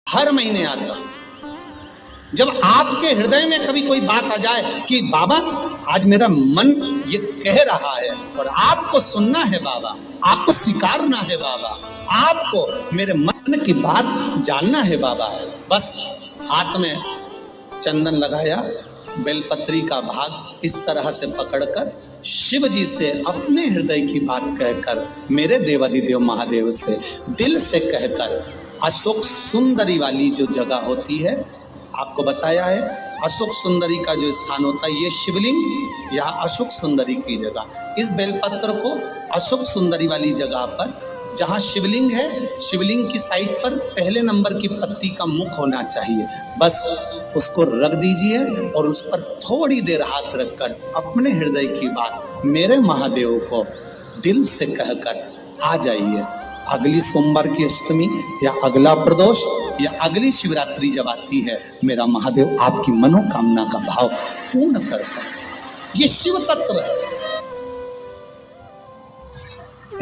हर महीने आता हूं। जब आपके हृदय में कभी कोई बात आ जाए कि बाबा आज मेरा मन ये कह रहा है और आपको सुनना है बाबा, आपको स्वीकारना है बाबा, आपको मेरे मन की बात जानना है बाबा, बस हाथ में चंदन लगाया, बेलपत्री का भाग इस तरह से पकड़कर शिव जी से अपने हृदय की बात कहकर, मेरे देवाधिदेव महादेव से दिल से कहकर, अशोक सुंदरी वाली जो जगह होती है, आपको बताया है अशोक सुंदरी का जो स्थान होता है, ये शिवलिंग या अशोक सुंदरी की जगह, इस बेलपत्र को अशोक सुंदरी वाली जगह पर जहाँ शिवलिंग है, शिवलिंग की साइड पर पहले नंबर की पत्ती का मुख होना चाहिए, बस उसको रख दीजिए और उस पर थोड़ी देर हाथ रखकर अपने हृदय की बात मेरे महादेव को दिल से कहकर आ जाइए। अगली सोमवार की अष्टमी या अगला प्रदोष या अगली शिवरात्रि जब आती है, मेरा महादेव आपकी मनोकामना का भाव पूर्ण करता है। ये शिव तत्व है।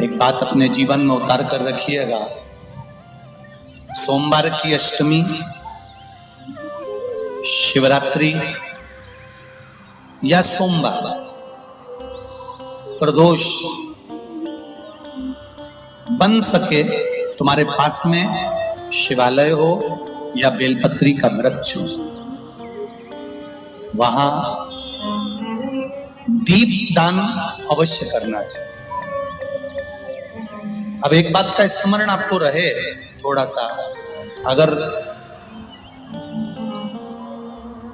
एक बात अपने जीवन में उतार कर रखिएगा, सोमवार की अष्टमी, शिवरात्रि या सोमवार, प्रदोष, बन सके तुम्हारे पास में शिवालय हो या बेलपत्री का वृक्ष हो, वहां दीप दान अवश्य करना चाहिए। अब एक बात का स्मरण आपको रहे थोड़ा सा, अगर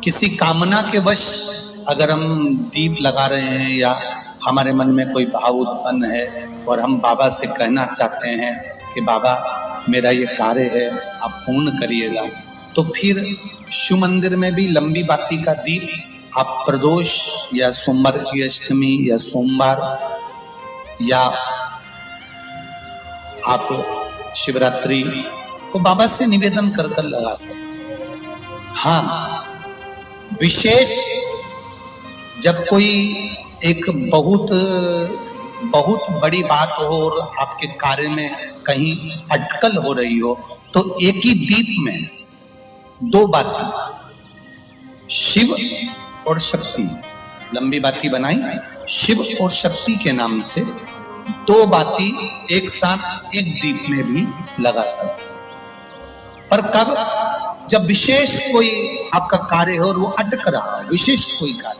किसी कामना के वश अगर हम दीप लगा रहे हैं या हमारे मन में कोई भाव उत्पन्न है और हम बाबा से कहना चाहते हैं कि बाबा मेरा ये कार्य है आप पूर्ण करिएगा, तो फिर शिव मंदिर में भी लंबी बाती का दीप आप प्रदोष या सोमवार की अष्टमी या सोमवार या आप शिवरात्रि को बाबा से निवेदन कर कर लगा सकते। हाँ, विशेष जब कोई एक बहुत बड़ी बात हो और आपके कार्य में कहीं अटकल हो रही हो, तो एक ही दीप में दो बाती, शिव और शक्ति, लंबी बाती बनाई, शिव और शक्ति के नाम से दो बाती एक साथ एक दीप में भी लगा सकते। पर कब? जब विशेष कोई आपका कार्य हो और वो अटक रहा है, विशेष कोई कार्य,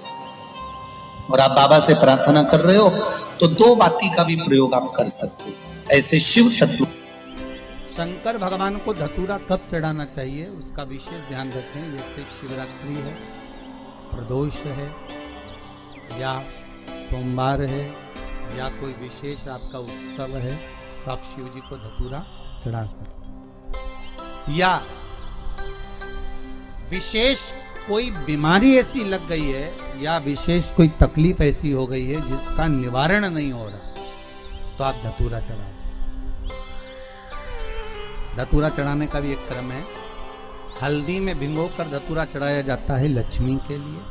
और आप बाबा से प्रार्थना कर रहे हो, तो दो बाती का भी प्रयोग आप कर सकते हैं। ऐसे शिव तत्व। शंकर भगवान को धतूरा कब चढ़ाना चाहिए उसका विशेष ध्यान रखें। जैसे शिवरात्रि है, प्रदोष है, या सोमवार है, या कोई विशेष आपका उत्सव है, तो आप शिव जी को धतूरा चढ़ा सकते हैं। या विशेष कोई बीमारी ऐसी लग गई है या विशेष कोई तकलीफ ऐसी हो गई है जिसका निवारण नहीं हो रहा, तो आप धतूरा चढ़ा सकते। धतूरा चढ़ाने का भी एक क्रम है। हल्दी में भिगोकर धतूरा चढ़ाया जाता है लक्ष्मी के लिए।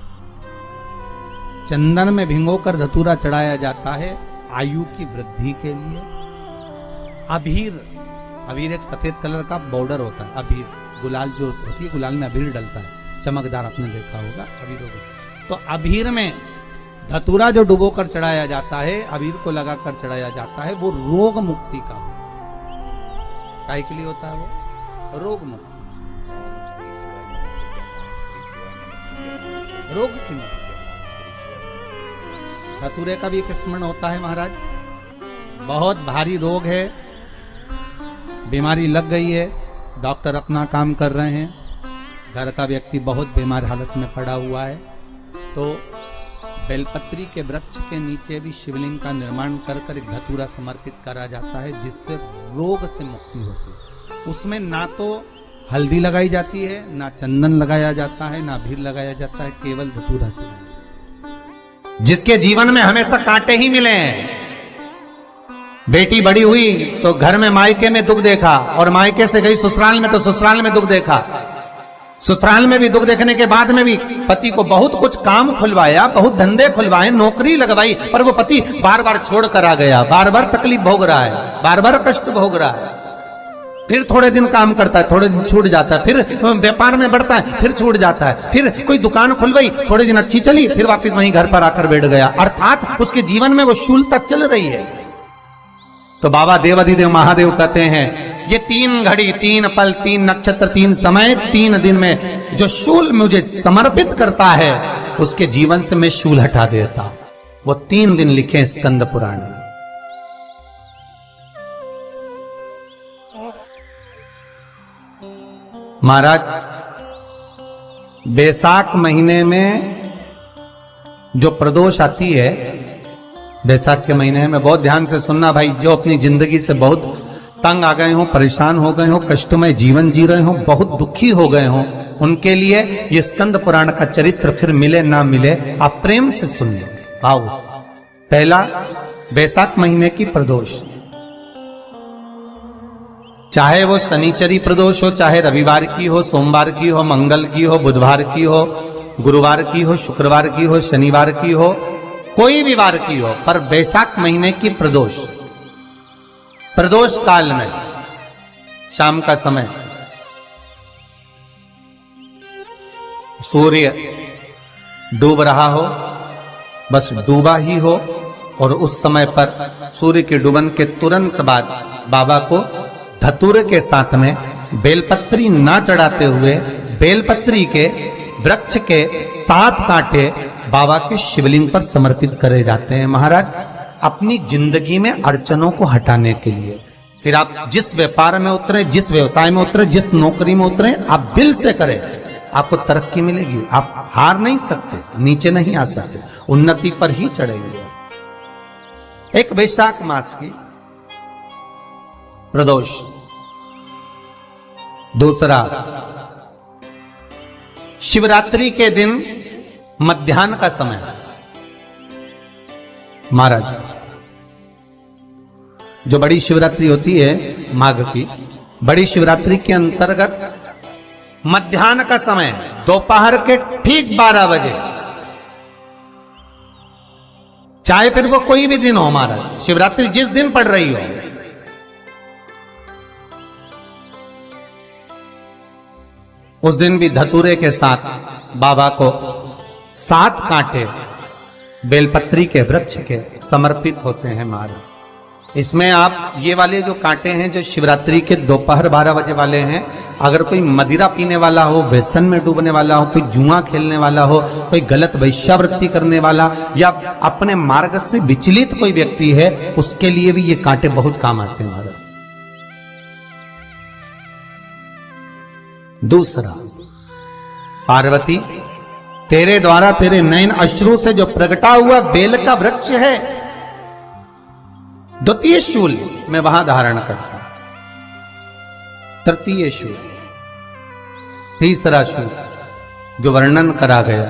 चंदन में भिगोकर धतूरा चढ़ाया जाता है आयु की वृद्धि के लिए। अबीर एक सफेद कलर का बॉर्डर होता है, अबीर, गुलाल जो होती है, गुलाल में अबीर डलता है, चमकदार, आपने देखा होगा अबीर। तो अबीर में धतूरा जो डुबो कर चढ़ाया जाता है, अबीर को लगाकर चढ़ाया जाता है, वो रोग मुक्ति का काय के लिए होता है, वो रोग मुक्ति, रोग की मुक्ति। धतूरे का भी एक स्मरण होता है महाराज, बहुत भारी रोग है, बीमारी लग गई है, डॉक्टर अपना काम कर रहे हैं, घर का व्यक्ति बहुत बीमार हालत में पड़ा हुआ है, तो बेलपत्री के वृक्ष के नीचे भी शिवलिंग का निर्माण कर एक धतूरा समर्पित करा जाता है, जिससे रोग से मुक्ति होती है। उसमें ना तो हल्दी लगाई जाती है, ना चंदन लगाया जाता है, ना अबीर लगाया जाता है, केवल धतूरा चढ़ाया। जिसके जीवन में हमेशा कांटे ही मिले हैं, बेटी बड़ी हुई तो घर में मायके में दुख देखा, और मायके से गई ससुराल में तो ससुराल में दुख देखा, ससुराल में भी दुख देखने के बाद में भी पति को बहुत कुछ काम खुलवाया, बहुत धंधे खुलवाए, नौकरी लगवाई, पर वो पति बार बार छोड़ कर आ गया, बार बार तकलीफ भोग रहा है, बार बार कष्ट भोग रहा है। फिर थोड़े दिन काम करता है, थोड़े दिन छूट जाता है, फिर व्यापार में बढ़ता है, फिर छूट जाता है, फिर कोई दुकान खुल गई, थोड़े दिन अच्छी चली, फिर वापस वहीं घर पर आकर बैठ गया। अर्थात उसके जीवन में वो शूलता चल रही है। तो बाबा देवाधिदेव महादेव कहते हैं ये 3 घड़ी, 3 पल, 3 नक्षत्र, 3 समय, 3 दिन में जो शूल मुझे समर्पित करता है उसके जीवन से मैं शूल हटा देता। वो 3 दिन लिखे स्कंद पुराण में। महाराज बैसाख महीने में जो प्रदोष आती है, बैसाख के महीने में बहुत ध्यान से सुनना भाई, जो अपनी जिंदगी से बहुत तंग आ गए हो, परेशान हो गए हो, कष्टमय जीवन जी रहे हो, बहुत दुखी हो गए हो, उनके लिए ये स्कंद पुराण का चरित्र फिर मिले ना मिले, आप प्रेम से सुनिए भाव से। पहला, बैसाख महीने की प्रदोष, चाहे वो शनिचरी प्रदोष हो, चाहे रविवार की हो, सोमवार की हो, मंगल की हो, बुधवार की हो, गुरुवार की हो, शुक्रवार की हो, शनिवार की हो, कोई भी वार की हो, पर बैसाख महीने की प्रदोष, प्रदोष काल में शाम का समय सूर्य डूब रहा हो, बस डूबा ही हो, और उस समय पर सूर्य के डूबन के तुरंत बाद बाबा को धतूरे के साथ में बेलपत्री ना चढ़ाते हुए बेलपत्री के वृक्ष के 7 कांटे बाबा के शिवलिंग पर समर्पित करे जाते हैं महाराज, अपनी जिंदगी में अड़चनों को हटाने के लिए। फिर आप जिस व्यापार में उतरे, जिस व्यवसाय में उतरे, जिस नौकरी में उतरे, आप दिल से करें, आपको तरक्की मिलेगी। आप हार नहीं सकते, नीचे नहीं आ सकते, उन्नति पर ही चढ़ेंगे। एक वैशाख मास की प्रदोष, दूसरा शिवरात्रि के दिन मध्याह्न का समय। महाराज जो बड़ी शिवरात्रि होती है माघ की, बड़ी शिवरात्रि के अंतर्गत मध्याह्न का समय, दोपहर के ठीक 12 बजे, चाहे फिर वो कोई भी दिन हो महाराज, शिवरात्रि जिस दिन पड़ रही हो, उस दिन भी धतूरे के साथ बाबा को 7 कांटे बेलपत्री के वृक्ष के समर्पित होते हैं महाराज। इसमें आप ये वाले जो कांटे हैं जो शिवरात्रि के दोपहर 12 बजे वाले हैं, अगर कोई मदिरा पीने वाला हो, व्यसन में डूबने वाला हो, कोई जुआ खेलने वाला हो, कोई गलत वैश्यावृत्ति करने वाला, या अपने मार्ग से विचलित कोई व्यक्ति है, उसके लिए भी ये कांटे बहुत काम आते हैं महाराज। दूसरा, पार्वती तेरे द्वारा तेरे नयन अश्रु से जो प्रगटा हुआ बेल का वृक्ष है, द्वितीय शूल मैं वहां धारण करता, तृतीय शूल, तीसरा शूल जो वर्णन करा गया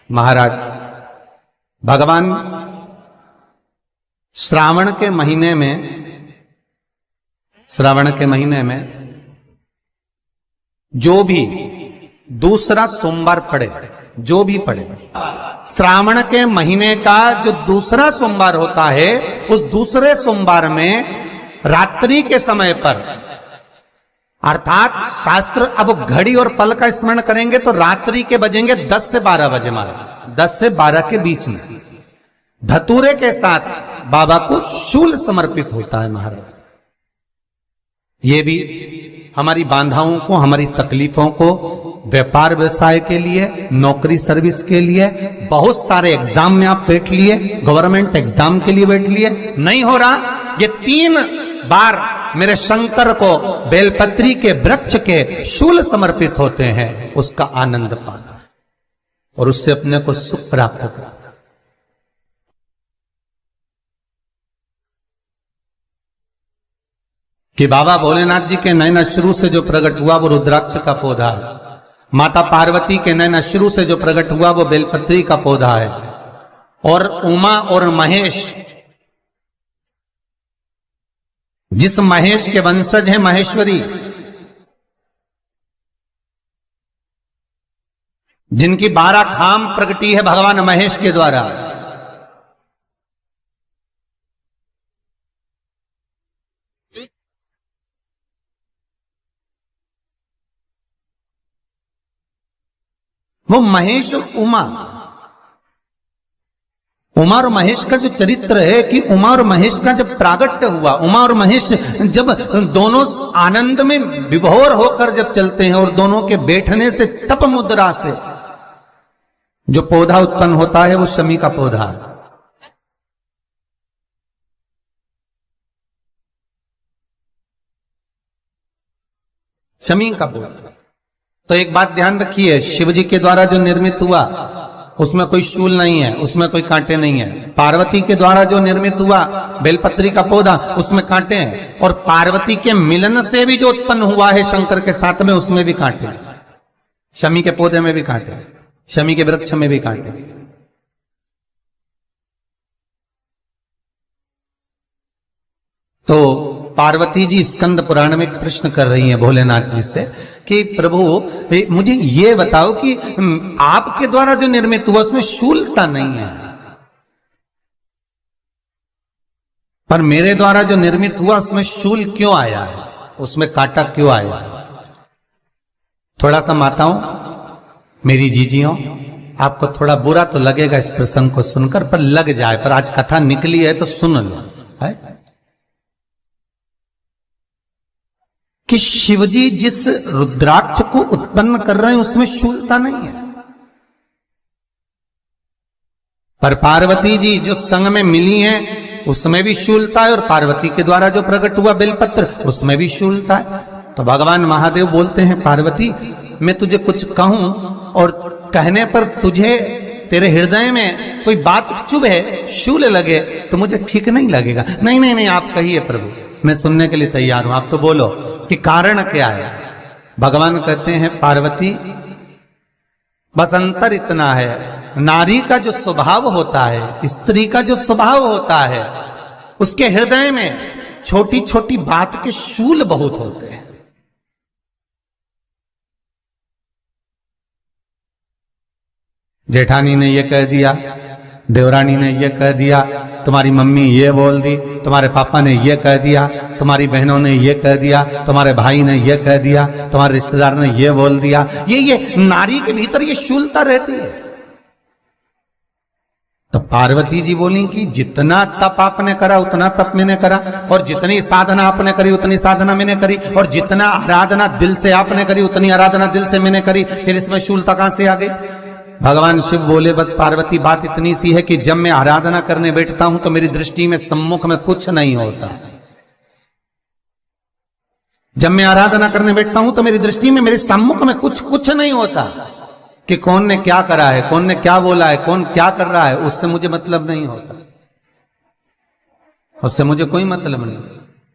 महाराज, भगवान श्रावण के महीने में जो भी दूसरा सोमवार पड़े, जो भी पड़े, श्रावण के महीने का जो दूसरा सोमवार होता है, उस दूसरे सोमवार में रात्रि के समय पर, अर्थात शास्त्र अब घड़ी और पल का स्मरण करेंगे तो रात्रि के बजेंगे 10 से 12 बजे महाराज, 10 से 12 के बीच में धतूरे के साथ बाबा को शूल समर्पित होता है महाराज। ये भी हमारी बाधाओं को, हमारी तकलीफों को, व्यापार व्यवसाय के लिए, नौकरी सर्विस के लिए, बहुत सारे एग्जाम में आप बैठ लिए, गवर्नमेंट एग्जाम के लिए बैठ लिए, नहीं हो रहा, ये 3 बार मेरे शंकर को बेलपत्री के वृक्ष के शूल समर्पित होते हैं, उसका आनंद पाना और उससे अपने को सुख प्राप्त करना। कि बाबा भोलेनाथ जी के नयन अश्रु से जो प्रकट हुआ वो रुद्राक्ष का पौधा है, माता पार्वती के नयन अश्रु से जो प्रकट हुआ वो बेलपत्री का पौधा है, और उमा और महेश, जिस महेश के वंशज है महेश्वरी, जिनकी 12 खाम प्रगटी है भगवान महेश के द्वारा, वो महेश और उमा, उमा और महेश का जो चरित्र है कि उमा और महेश का जब प्रागट्य हुआ, उमा और महेश जब दोनों आनंद में विभोर होकर जब चलते हैं और दोनों के बैठने से तप मुद्रा से जो पौधा उत्पन्न होता है वो शमी का पौधा है। शमी का पौधा। तो एक बात ध्यान रखिए, शिव जी के द्वारा जो निर्मित हुआ उसमें कोई शूल नहीं है, उसमें कोई कांटे नहीं है। पार्वती के द्वारा जो निर्मित हुआ बेलपत्री का पौधा, उसमें कांटे हैं। और पार्वती के मिलन से भी जो उत्पन्न हुआ है शंकर के साथ में, उसमें भी कांटे हैं। शमी के पौधे में भी कांटे हैं, शमी के वृक्ष में भी कांटे हैं। तो पार्वती जी स्कंद पुराण में एक प्रश्न कर रही हैं भोलेनाथ जी से कि प्रभु मुझे ये बताओ कि आपके द्वारा जो निर्मित हुआ उसमें शूलता नहीं है, पर मेरे द्वारा जो निर्मित हुआ उसमें शूल क्यों आया है, उसमें कांटा क्यों आया है? थोड़ा सा माताओं, मेरी जीजियों, आपको थोड़ा बुरा तो लगेगा इस प्रसंग को सुनकर, पर लग जाए, पर आज कथा निकली है तो सुन लो है कि शिवजी जिस रुद्राक्ष को उत्पन्न कर रहे हैं उसमें शूलता नहीं है, पर पार्वती जी जो संग में मिली हैं उसमें भी शूलता है, और पार्वती के द्वारा जो प्रकट हुआ बेलपत्र उसमें भी शूलता है। तो भगवान महादेव बोलते हैं पार्वती, मैं तुझे कुछ कहूं और कहने पर तुझे तेरे हृदय में कोई बात चुभे, शूल लगे तो मुझे ठीक नहीं लगेगा। नहीं नहीं नहीं, आप कहिए प्रभु, मैं सुनने के लिए तैयार हूं, आप तो बोलो कि कारण क्या है। भगवान कहते हैं पार्वती, बस अंतर इतना है, नारी का जो स्वभाव होता है, स्त्री का जो स्वभाव होता है, उसके हृदय में छोटी छोटी बात के शूल बहुत होते हैं। जेठानी ने ये कह दिया, देवरानी ने ये कह दिया, तुम्हारी मम्मी ये बोल दी, तुम्हारे पापा ने ये कह दिया, तुम्हारी बहनों ने ये कह दिया, तुम्हारे भाई ने ये कह दिया, तुम्हारे रिश्तेदार ने ये बोल दिया। ये नारी के भीतर ये शूलता रहती है। तो पार्वती जी बोली कि जितना तप आपने करा उतना तप मैंने करा, और जितनी साधना आपने करी उतनी साधना मैंने करी, और जितना आराधना दिल से आपने करी उतनी आराधना दिल से मैंने करी, फिर इसमें शूलता कहां से आ गई? भगवान शिव बोले, बस पार्वती बात इतनी सी है कि जब मैं आराधना करने बैठता हूं तो मेरी दृष्टि में सम्मुख में कुछ नहीं होता। जब मैं आराधना करने बैठता हूं तो मेरी दृष्टि में मेरे सम्मुख में कुछ नहीं होता कि कौन ने क्या करा है, कौन ने क्या बोला है, कौन क्या कर रहा है, उससे मुझे मतलब नहीं होता, उससे मुझे कोई मतलब नहीं।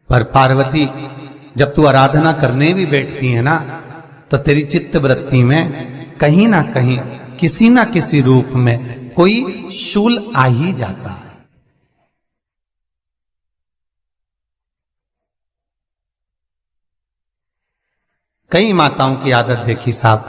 पर पार्वती, जब तू आराधना करने भी बैठती है ना, तो तेरी चित्त वृत्ति में कहीं ना कहीं किसी ना किसी रूप में कोई शूल आ ही जाता है। कई माताओं की आदत देखी साहब,